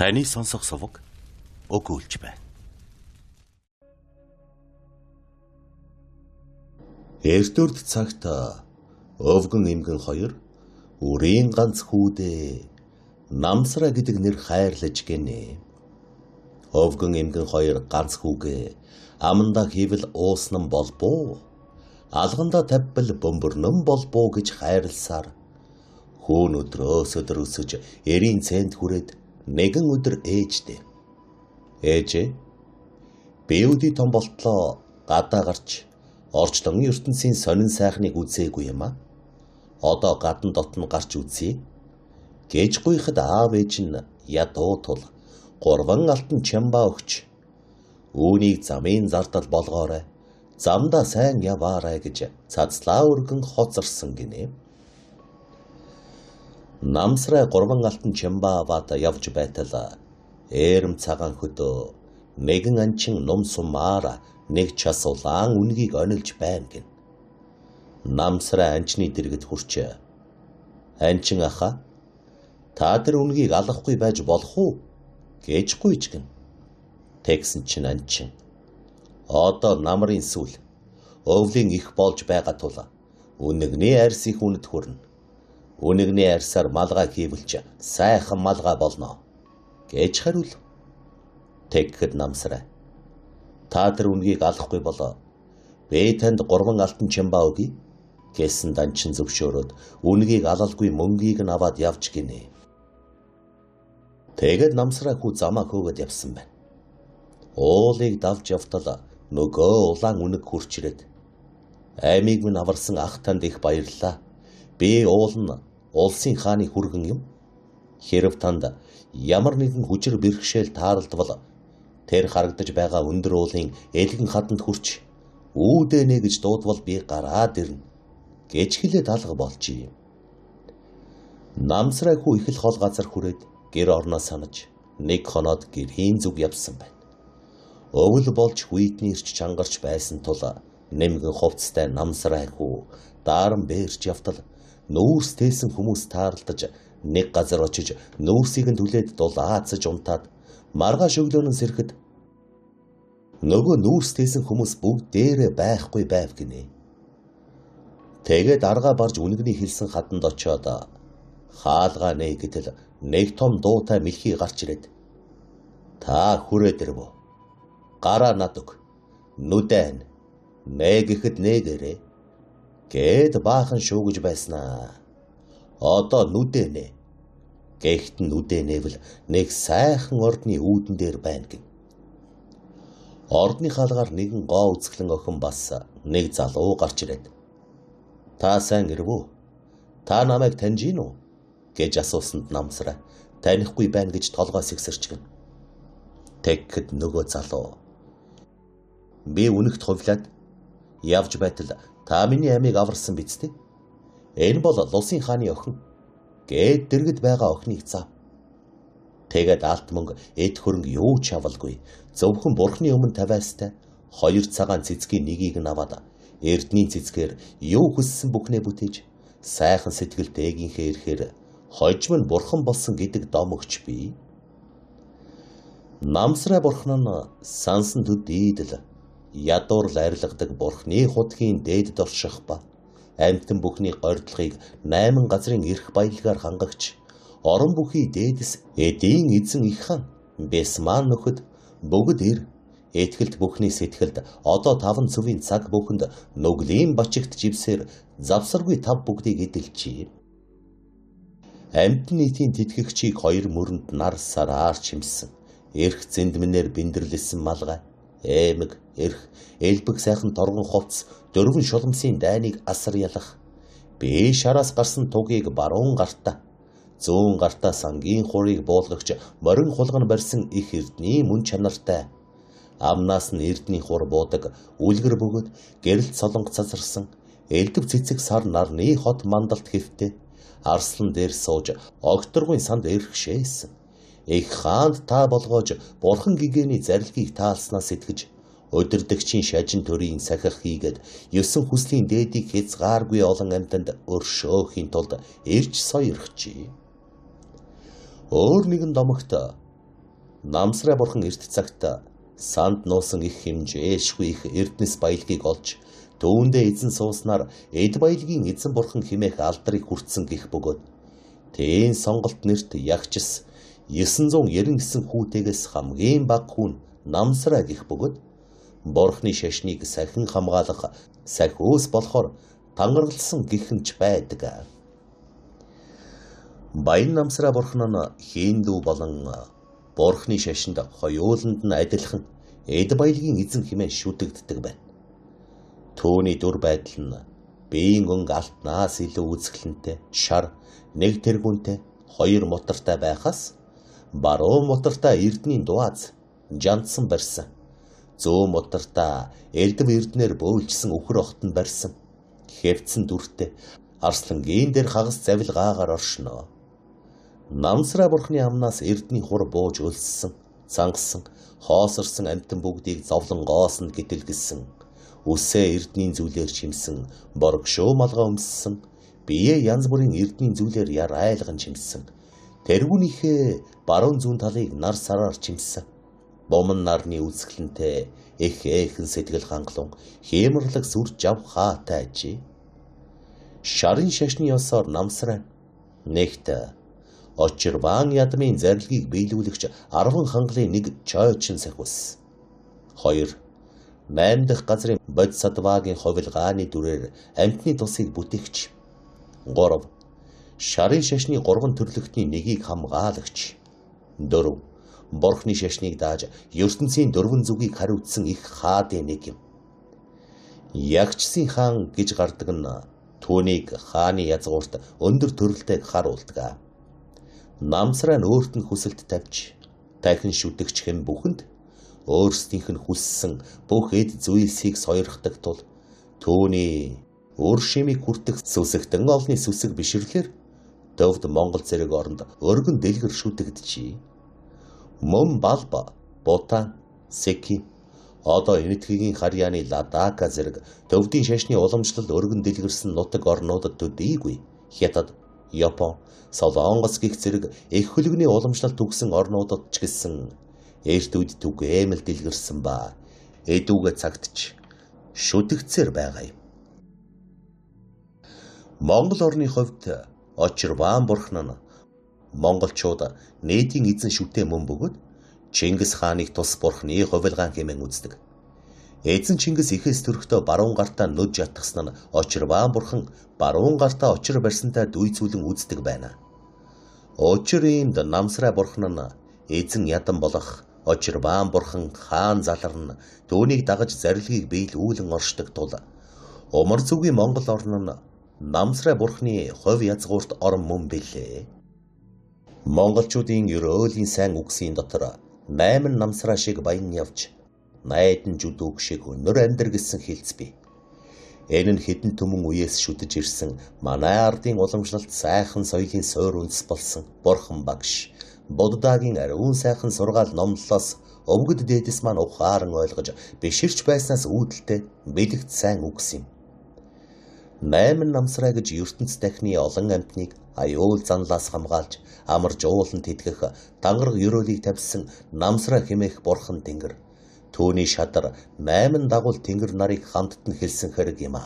Таны сонсох суваг өгүүлж байна. Эрдүрд цагт өвгөн эмгэн хоёр үрийн ганц хүүдээ намсраа гэдэг нэр хайрлаж гинэ. Өвгөн эмгэн хоёр ганц хүүгээ амандаа хийвэл ууснан болбоо. Алгандаа тавьбал бөмбөрнөн болбоо гэж хайрласаар хүүн өдрөөс өдөр өсөж эрийн цэнд хүрээд нэгэн өдөр ээждээ. Ээжээ, би өдий том болтлоо гадаа гарч орчлон ертөнцийн сонин сайхныг үзээгүй юм а. Одоо гадна дотн гарч үзье. Гэж гуйхад аав ээж нь ядуу тул 3 алтан чамбаа өгч үүнийг замын зардал болгоорой. Замдаа сайн яваарай гэж цацлаа өргөн хоцорсон гинэ. Намсраа 3 алтан чамбаа аваад явж байтал ээрэм цагаан хөдөө нэгэн анчин ном сумаар нэг час улаан үнгийг онилж байна гин. Намсраа анчны дэргэд хүрч анчин аха та тэр үнгийг алахгүй байж болох уу гэж гуйж гин. Тэгсэн чинь анчин одоо намрын сүл өвлийн их болж байгаа тул үнэгний арьс их үнэт хүрнэ. Үнэгний арьсаар малгай хийвэлч сайхан малгай болно гэж хариул. Тэгэхэд намсраа та тэр үнгийг алахгүй болоо. Би танд 3 алтан чамбаа өгье гэсэн данчин зөвшөөрөөд үнгийг алалгүй мөнгийг нь аваад явж гинэ. Тэгээд намсраа хүү замаа хөөгд явсан байна. Уулыг давж явтал нөгөө улаан үнэг хурч ирээд аймыг минь аварсан ах танд их баярлаа. Би уул нь улсын хааны хүргэн юм. Хэрв танд ямар нэгэн хүчээр бэрхшээл тааралдвал тэр харагдаж байгаа өндөр уулын элгэн хаданд хүрч үүдэнэ гэж дуудвал би гараад ирнэ гэж хэлээд алга болжээ. Намсраа хүү их л хол газар хүрээд гэр орноо санаж нэг хоноод гэрхийн зүг явсан байна. Өвөл болж хүйтний ирч чангарч байсан тул нэмгэн хувцастай намсраа хүү дааран бээрч явтал нүүрс тээсэн хүмүүс таарлаж нэг газар очиж нүүрсийг нь түлээд дулаацж унтаад маргааш өглөөнөөс ирэхэд нөгөө нүүрс тээсэн хүмүүс бүгд дээрээ байхгүй байв гинэ. Тэгээд аргаа барж үнэгний хэлсэн хаданд очиод хаалгаа нэ гэтэл нэг том дуутай мэлхий гарч ирээд та хүрээд ирвэ. Гараа над өг. Нүдэн нэ гэхэд нэгэрээ гэд баахан шуугж байснаа. Одоо нүдэнэ. Гэхдээ нүдэнэвэл нэг сайхан ордны үүдэн дээр байна гин. Ордны хаалгаар нэгэн гоо үзэхлэн охин бас нэг залуу гарч ирээд та сайн ирвүү? Та намайг таньж гин үү? Гэж асуусанд намсраа танихгүй байна гэж толгой сэгсэрч гин. Тэгэхэд нөгөө залуу би үнэгт хувлаад явж байтал та миний амийг аварсан биз дээ. Энэ бол Лусын хааны охин гээд дэргэд байгаа охиныг зав. Тэгээд алт мөнгө эд хөрөнгө юу ч авалгүй зөвхөн бурхны өмнө тавиастай 2 цагаан цэцгийн нэгийг нь аваад эрдний цэцгээр юу хүссэн бүхнээ бүтээж сайхан сэтгэлд ээгийнхээ ирэхээр хожим нь бурхан болсон гэдэг дом өгч би. Намсраа бурхан нь сансан төд ийдэл ядуурл арилгадаг бурхны хутгийн дээдэд орших ба амьтан бүхний гордлогыг 8 газрын эрх баялгаар хангагч орон бүхий дээдэс эдийн эзэн их хан Бесман нөхөд бүгд ир этгэлт бүхний сэтгэлд одоо 5 цөвийн цаг бүхэнд нүглийн бачигт живсээр завсаргүй тав бүгдийг эдэлжээ. Амьтан нийтийн тэтгэгчийг 2 мөрөнд нар сараар чимсэн эрх зэндмэнээр биндэрлэсэн малгай эмэг эрх элбэг сайхан торгон хувцс 4 шулмсын дайныг асар ялах би шараас гарсан тугийг баруун гартаа зүүн гартаа сангийн хурыг буулгагч морин хулган барьсан их эрдний мөн чанартай амнаас нь эрдний хур буудаг үлгэр бөгөөд гэрэлт солонго цацарсан элдв цэцэг сар нарны хот мандалт хэвтэ арслан дээр сууж огторгын санд эрхшээсэн их хаанд та болгоож бурхан гэгээний зарилгийг таалснаас итгэж өдөрдөгчийн шажин төрийн сахих хийгээд 9 хүслийн дээдийг хязгааргүй олон амьтанд өршөөхийн тулд ирж соёрхжээ. Өөр нэгэн домогт Намсраа бурхан эрт цагт санд нуусан их хэмжээшгүй их эрдэнэс баялагийг олж түүндээ эзэн сууснаар эд баялагийн эзэн бурхан хэмээх алдрыг хүртсэн гэх бөгөөд тээн сонголт нэрт ягчс 999 хүүтэйгээс хамгийн бага хүн намсраа гэх бөгөөд бурхны шашныг сахин хамгаалах сахиус болохоор тангаргалсан гихэнч байдаг. Баян намсраа бурхан нь хиндүү болон бурхны шашинд хоёуланд нь адилхан эд баялагийн эзэн хэмээн шүтэгддэг байна. Түүний дүр байдал нь биеийн өнг алтнаас илүү үзэсгэлэнтэй, шар, нэг тэргүүнтэй, хоёр мотартай байхаас баруун мотартай эрдний дуаз жандсан барьсан. Зүүн мотартаа элдв эрднэр бөөлжсөн үхэр охтон барьсан. Хэвцэн дүртэй арслангийн дээр хагас завилгаагаар оршно. Намсраа бурхны амнаас эрдний хур бууж өлссөн, цангасан, хоосорсон амтан бүгдийг зовлонгоос нь гидэлгэсэн. Үсээ эрдний зүйлээр чимсэн, боргшуу малгай өмссөн, бие янз бүрийн эрдний зүйлээр яр айлган чимсэн. Тэргүүнийхээ баруун зүүн талыг нар сараар чимсэн. Бомон нарны үзэсгэлэнтэй эхэн сэтгэл хангалуун хиймэрлэг сүр жав хаатай ажи. Шарын шашны ёсоор намсраа нэгт очирван ядмын зарилгийг биелүүлэгч 10 хангалын нэг чойчин сахиус. 2. 8 дахь газрын бодисатвагийн ховилгааны дүрээр амьтны тусыг бүтээгч. 3. Шарын шашны 3 төрлөختний нэгийг хамгаалагч. 4. Бурхны шашныг дааж ертөнцийн 4 зүгийг хариуцсан их хаадын нэг юм. Ягчсын хаан гэж гардаг нь түүнийг хааны язгуурт өндөр төрөлтэй харуулдаг. Намсраа нь өөрт нь хүсэлт тавьж дахин шүтэгч хэм бүхэнд өөрсдийнх нь хүссэн бүх эд зүйлсийг сойрхдаг тул түүний өр шимийг хүртэх сүсэгтэн олны сүсэг бишрлэр төвд Монгол зэрэг оронд өргөн дэлгэр шүтэгдэжээ. Мөн Балба, Бутан, Секи одоо Энэтхэгийн харьяаны Ладака зэрэг төвдийн шашны уламжлал өргөн дэлгэрсэн нутаг орнуудад төдийгүй Хятад, Япон, Солонгос гих зэрэг их хөлөгний уламжлалт төгсөн орнуудад ч гэсэн эрт үед түгээмэл дэлгэрсэн ба эдүүгээ цагтч шүтэгцээр байгаа юм. Монгол орны хувьд очирван бурхан нь монголчууд нийтийн эзэн шүтээ мөн бөгөөд Чингис хааныг тус бурхны хувилгаан хэмээн үздэг. Эзэн Чингис ихээс төрөхдөө баруун гартаа нүд жатгсан нь очирван бурхан баруун гартаа очир барьсантай дүйцүүлэн үздэг байна. Учир иймд намсраа бурхан нь эзэн ядан болох очирван бурхан хаан заларна түүнийг дагаж зарилгийг биелүүлэн оршдог тул умар зүгийн Монгол орн нь намсраа бурхны хувь язгуурт орон мөн билээ. Монголчуудын ерөөлийн сайн үгсийн дотор 8 намсраа шиг баян явж найдан жүдүүг шиг өнөр амьдр гэсэн хэлц бий. Энэ нь хэдэн түмэн үеэс шүтэж ирсэн манай ардын уламжлалт сайхан соёлын суур үндэс болсон бурхан багш Буддагийн ариун сайхан сургаал номлолоос өвгөд дээдэс маань ухаан ойлгож биширч байснаас үүдэлтэй бэлэгт сайн үгс юм. 8 намсраа гэж ертөнц дахны олон амьтныг аюул занлаас хамгаалж амар жуулан тэтгэх тангараг ёроолыг тавьсан намсраа хэмээх бурхан тэнгэр түүний шадар 8 дагуул тэнгэр нарыг хамтд нь хэлсэн хэрэг юм а.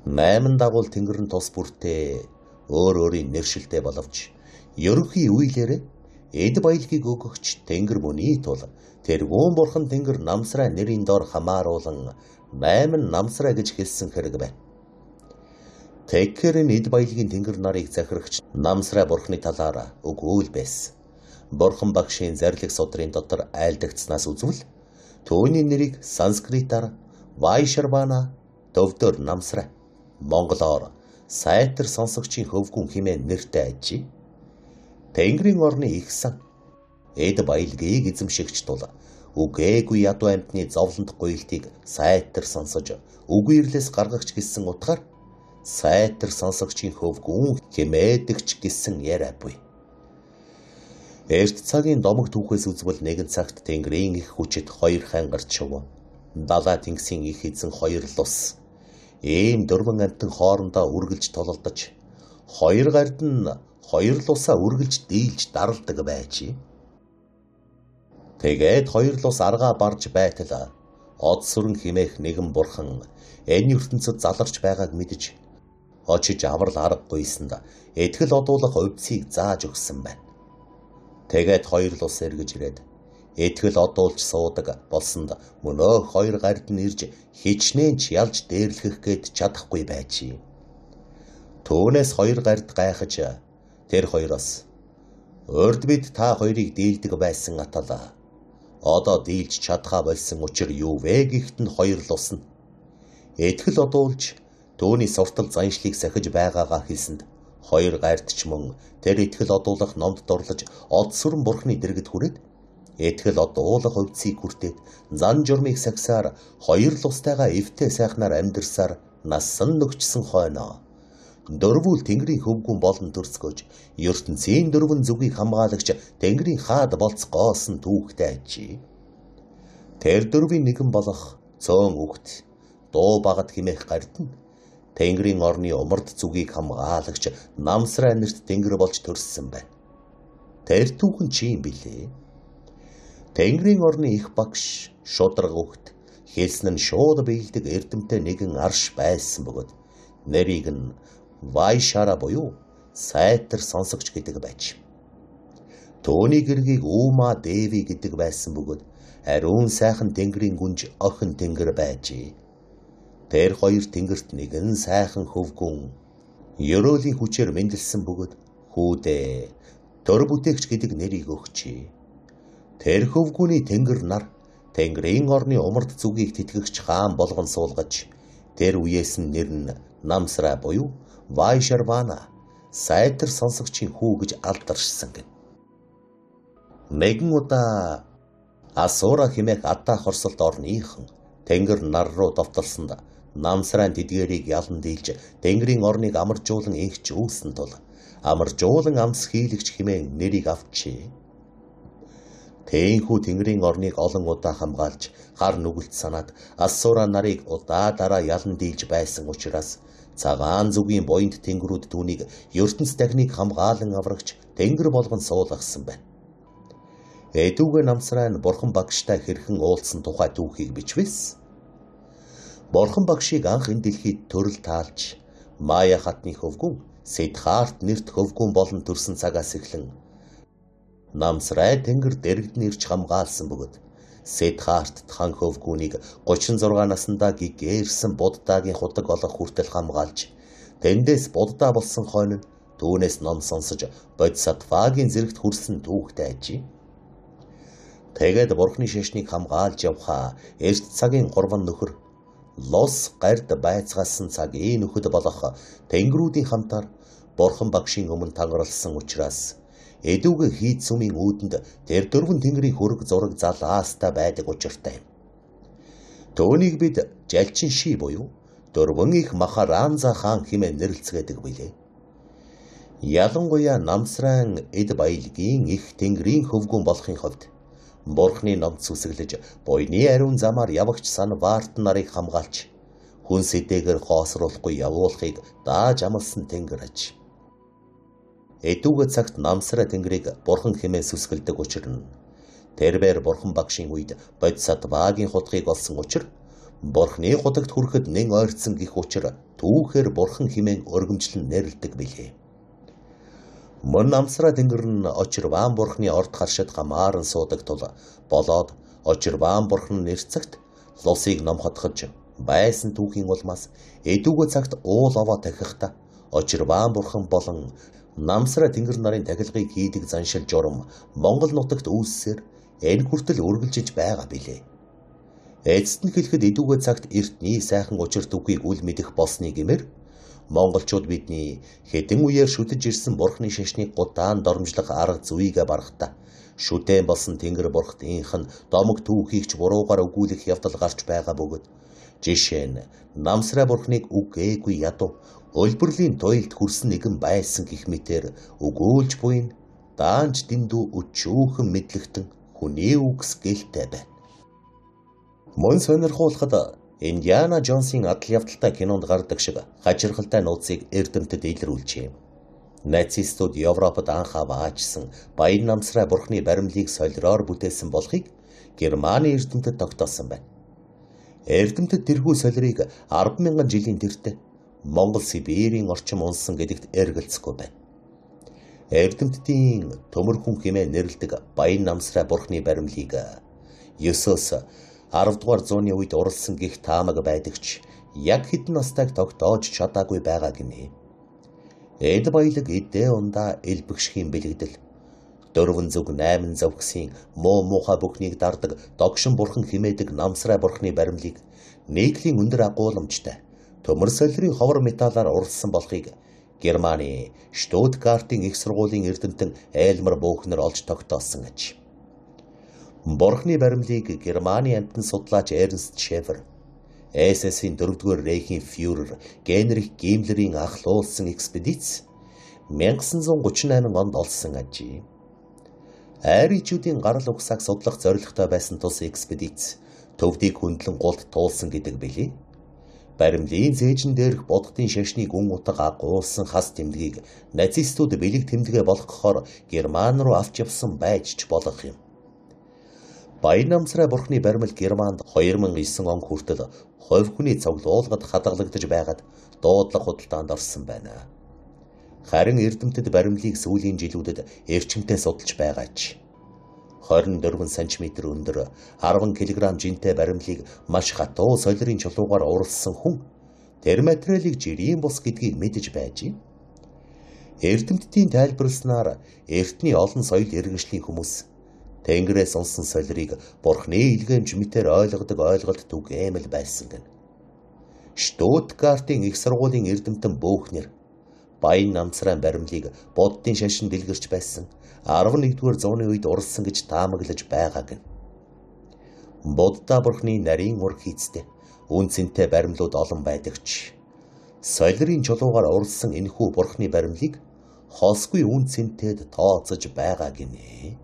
8 дагуул тэнгэр нь тус бүртээ өөр өөрийн нэршилтэй боловч ерөнхий үйлээрээ эд баялагийг өгөгч тэнгэр бүний тул тэргүүн бурхан тэнгэр намсраа нэрийн дор хамааруулан 8 намсраа гэж хэлсэн хэрэг байна. Тэгэхээр эд баялагийн тэнгэр нарыг захирагч намсраа бурхны талаар өгөөл байсан. Бурхан багшийн зарлиг судрын дотор айлдагдсанаас үзвэл түүний нэрийг санскритаар Вайшарвана төвдөр намсраа монголоор сайтар сонсогчийн хөвгүн хэмээн нэртэй ажээ. Тэнгэрийн орны их сан эд баялагийг эзэмшигч тул үгээгүй ядуу амьтны зовлонт гоёлтыг сайтар сонсож үгүй ирлээс гаргагч гэсэн утгаар сайтар сонсогчийн хөвгүн хэмээдэгч гэсэн яриа буй. Эрт цагийн домог түүхээс үзвэл нэгэн цагт тэнгэрийн их хүчит 2 хайн гарч шув. Далаа тэнгисийн их эзэн 2 лус. Ийм 4 амьтан хоорондоо үргэлж тололдож 2 гард нь 2 лусаа үргэлж дийлж даралдаг байж. Тэгээд хоёр л ус аргаа барж байтал од сүрэн химээх нэгэн бурхан энэ ертөнцид заларч байгааг мэдж очиж аврал аргагүйсэнд этгэл одуулах увцыг зааж өгсөн байна. Тэгээд хоёр л ус эргэж ирээд этгэл одуулж суудаг болсонд мөнөөх хоёр гард нь ирж хичнээн ч ялж дээрлэх гээд чадахгүй байжээ. Түүнээс хоёр гард гайхаж тэр хоёроос урд бид та хоёрыг дийлдэг байсан аталаа. Одоо дийлж чадхаа болсон учир юу вэ гэхт нь хоёр л усна. Этгэл одуулж түүний суртал заншлыг сахиж байгаагаа хэлсэнд хоёр гайрт ч мөн тэр этгэл одуулах номд дурлаж од сүрэн бурхны дэргэд хүрээд этгэл одуулах өвцгийг хүртээд зан журмыг сагсаар хоёр л устайгаа эвтэй сайхнаар амьдэрсаар насан нөгчсөн хойноо дөрвүүл Тэнгэрийн хөвгүүн болон төрцгөөж ертөнцийн дөрвөн зүгийг хамгаалагч Тэнгэрийн хаад болцгоосон түүхтэй ажээ. Тэр дөрвийн нэгэн болох цөөн үхт дуу багт химээх гард нь Тэнгэрийн орны умард зүгийг хамгаалагч намсраа нэрт Тэнгэр болж төрсөн байна. Тэр түүхэн чи юм билээ? Тэнгэрийн орны их багш шудраг үхт хэлсэн нь шууд биелдэг эрдэмтэй нэгэн арш байсан бөгөөд нэрийг нь Вайшара буюу сайтар сонсогч гэдэг байж. Төвний гэргийг Үүма Дэви гэдэг байсан бөгөөд ариун сайхан Тэнгэрийн гүнж охин Тэнгэр байжээ. Тэр хоёр тэнгэрт нэгэн сайхан хөвгүн ёроолийн хүчээр мэндэлсэн бөгөөд хүүдээ төр бүтээгч гэдэг нэрийг өгчээ. Тэр хөвгүүний тэнгэр нар Тэнгэрийн орны умард зүгийг тэтгэгч хаан болгон суулгаж тэр үеэс нь нэр нь Намсраа буюу Вайшарвана сайтар сонсогчийн хүү гэж алдаршсан гэнэ. Нэгэн удаа Асура химээх Ата хорсолт орныхан Тэнгэр нар руу довтолсонд Намсрaan тэдгэрийг ялан дийлж Тэнгэрийн орныг амаржуулан инхч үүсэн тул амаржуулан амс хийлэгч химэн нэрийг авчээ. Тээнхүү Тэнгэрийн орныг олон удаа хамгаалж хар нүгэлт санаад Асура нарыг удаа дараа ялан дийлж байсан учраас цагаан зүгийн буйнд тэнгэрүүд түүнийг ертөнц дахныг хамгаалан аврагч Тэнгэр болгон суулгасан байна. Эдүүгээ Намсрaan бурхан багштай хэрхэн уулзсан тухай түүхийг бичвэс. Бурхан багшийг анх энэ дэлхийд төрөл таалж Мая хатны хөвгүүн Сидхарт нэрт хөвгүүн болон төрсөн цагаас эхлэн Намсраа Тэнгэр дэрэгд нэрч хамгаалсан бөгөөд Сидхарт хан хөвгүүнийг 36 наснда гэгээрсэн Буддагийн худаг олох хүртэл хамгаалж тэндээс Будда болсон хойно түүнээс ном сонсож Бодхисаттвагийн зэрэгт хүрсэн түүхтэй ажээ. Тэгээд бурхны шашныг хамгаалж явхаа эрт цагийн 3 нөхөр Лос гард байцгаасан цагийн нөхөд болох тэнгэрүүдийн хамтаар бурхан багшийн өмнө тангаралсан учраас эдүүгээ хийд сүмийн үүдэнд тэр дөрвөн тэнгэрийн хөрөг зураг залаастаа байдаг учиртай. Төөнийг бид жалчин ши буюу дөрвөн их Махаранза хаан хэмээн нэрлэлцгээдэг билээ. Ялангуяа Намсрaan эд баялагын их тэнгэрийн хөвгүүн болохын хувьд бурхны номд сүсэглэж буйны ариун замаар явагч сан варт нарыг хамгаалж хүн сэтээгэр хоосруулахгүй явуулахыг дааж амласан тэнгэр аж. Эдүүгээ цагт Намсраа тэнгэрийг бурхан хэмээн сүсгэлдэг учир нь тэрээр бурхан багшийн үед Бодхисаттвагийн хутгийг олсон учир бурхны хутагт хүрэхэд нэн ойрцсон гих учир түүхээр бурхан хэмээн өргөмжлөн нэрлэдэг билээ. Мөн Намсраа тэнгэр нь Очирван бурхны орд харшид хамааран суудаг тул болоод Очирван бурхан нэрцэгт лусыг номхотгож байсан түүхийн улмаас эдүүгээ цагт уул аваа тахихта Очирван бурхан болон Намсраа тэнгэр нарын тахилгыг хийдэг заншил журам Монгол нутагт үүссээр энэ хүртэл үргэлжиж байгаа билээ. Эцэст нь хэлэхэд эдүүгээ цагт эртний сайхан учир түүхийг үл мэдэх болсны гэмээр монголчууд бидний хэдэн үеэр шүтэж ирсэн бурхны шашныг гутаан дормжлох арга зүйгээ барахта шүтэн болсон тэнгэр бурхтынх нь домог түүхийг ч буруугаар өгүүлэх явдал гарч байгаа бөгөөд жишээ нь Намсраа бурхныг үгээгүй ядуу өлбөрлийн туйлд хүрсэн нэгэн байсан гэх мэтээр өгөөлж буйн даанч дэндүү өчүүхэн мэдлэгтэн хүний үгс гэлтэй байна. Мөн сонирхуулахад Индиана Джонсын адал явдалтай кинонд гардаг шиг хачирхалтай нууцыг эрдэмтэд илрүүлжээ. Нацистууд Европод анх аваачсан баян намсраа бурхны баримлыг солироор бүтээсэн болохыг Германы эрдэмтэд тогтоосон байна. Эрдэмтэд тэрхүү солирыг 10,000 жилийн тэртээ Монгол Сибирийн орчим унсан гэдэгт эргэлзэхгүй байна. Эрдэмтдийн төмөр хүн хэмээн нэрлэдэг баян намсраа бурхны баримлыг 9-оос 10 дугаар зууны үед уралсан гих таамаг байдаг ч яг хэдэн настайг тогтоож чадаагүй байгаа гинэ. Эд баялаг эдээ ундаа элбэгшхийн бэлэгдэл 4 зүг 8 завгсын муу муухай бүхнийг дардаг догшин бурхан химээдэг намсраа бурхны баримлыг нийглийн өндөр агуулмжтай төмөр солирын ховор металлаар уралсан болохыг Германы Штутгартын их сургуулийн эрдэмтэн Элмер Бухнер олж тогтоосон аж. Бурхны баримлыг Германы амтан судлаач Эрнст Шефер, СС-ийн 4-р Рейхийн фюрер Генрих Гиммлерийн ахлуулсан экспедиц 1938 онд олсон аж. Аричуудын гарал угсааг судлах зорилготой байсан тус экспедиц төвдийг хөндлөн гулд туулсан гэдэг билий. Баримлын зээжин дээрх бодготын шашны гүн утга агуулсан хас тэмдгийг нацистууд бэлэг тэмдэгэ болгохоор Герман руу авч явсан байж ч болох юм. Баян намсраа бурхны баримл Германд 2009 он хүртэл хувь хүний цуглуулгад хадгалагдаж байгаад дуудлага худалдаанд орсон байна. Харин эрдэмтэд баримлыг сүүлийн жилүүдэд эрчимтэй судалж байгаа ч 24 см өндөр 10 кг жинтэй баримлыг маш хатуу солирын чулуугаар уралсан хүн тэр материалыг жирийн бус гэдгийг мэдэж байж. Эрдэмтдийн тайлбарласнаар эртний олон соёл иргэншлийн хүмүүс Тэнгэрээс унсан солирыг бурхны илгээмж мэтээр ойлгодог ойлголт түгээмэл байсан гэнэ. Штутгартын их сургуулийн эрдэмтэн Бухнер баян намсраа баримлыг буддын шашин дэлгэрч байсан 11-р зууны үед уралсан гэж таамаглаж байгаа гэнэ. Будда бурхны нарийн ур хийцтэй үн цэнтэй баримлууд олон байдаг ч солирын чулуугаар уралсан энэхүү бурхны баримлыг хосгүй үн цэнтэд тооцож байгаа гинэ.